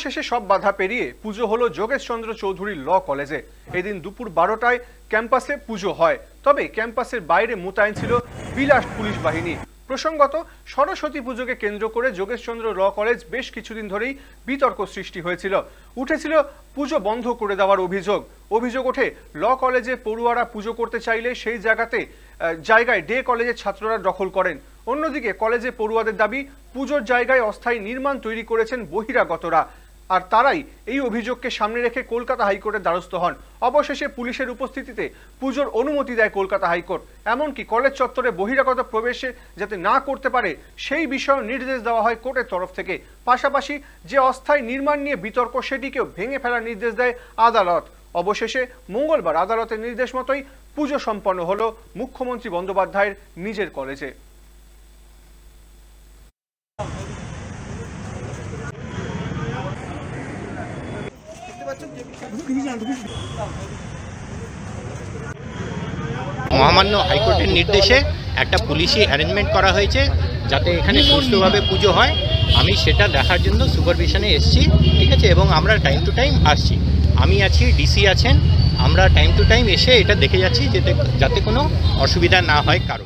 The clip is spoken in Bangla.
অবশেষে সব বাধা পেরিয়ে পুজো হলো যোগেশচন্দ্র চৌধুরী ল কলেজে। এদিন দুপুর 12টায় ক্যাম্পাসে পুজো হয়, তবে ক্যাম্পাসের বাইরে মোতায়েন ছিল বিলাস পুলিশ বাহিনী। প্রসঙ্গত, সরস্বতী পুজোকে কেন্দ্র করে যোগেশচন্দ্র ল কলেজ বেশ কিছুদিন ধরেই বিতর্ক সৃষ্টি হয়েছিল। উঠেছিল পুজো বন্ধ করে দেওয়ার অভিযোগ ওঠে ল কলেজে পড়ুয়ারা পুজো করতে চাইলে সেই জায়গায় ডে কলেজের ছাত্ররা দখল করেন। অন্যদিকে কলেজে পড়ুয়াদের দাবি পুজোর জায়গায় অস্থায়ী নির্মাণ তৈরি করেছেন বহিরাগতরা, আর তারাই এই অভিযোগকে সামনে রেখে কলকাতা হাইকোর্টের দ্বারস্থ হন। অবশেষে পুলিশের উপস্থিতিতে পুজোর অনুমতি দেয় কলকাতা হাইকোর্ট। এমনকি কলেজ চত্বরে বহিরাগত প্রবেশে যাতে না করতে পারে সেই বিষয়ে নির্দেশ দেওয়া হয় কোর্টের তরফ থেকে। পাশাপাশি যে অস্থায়ী নির্মাণ নিয়ে বিতর্ক সেটিকেও ভেঙে ফেলার নির্দেশ দেয় আদালত। অবশেষে মঙ্গলবার আদালতের নির্দেশ মতোই পুজো সম্পন্ন হলো মুখ্যমন্ত্রী বন্দ্যোপাধ্যায়ের নিজের কলেজে। মহামান্য হাইকোর্টের নির্দেশে একটা পুলিশি অ্যারেঞ্জমেন্ট করা হয়েছে যাতে এখানে সুষ্ঠুভাবে পুজো হয়। আমি সেটা দেখার জন্য সুপারভিশনে এসেছি, ঠিক আছে, এবং আমরা টাইম টু টাইম আসছি। আমি আছি, ডিসি আছেন, আমরা টাইম টু টাইম এসে এটা দেখে যাচ্ছি যাতে কোনো অসুবিধা না হয় কারো।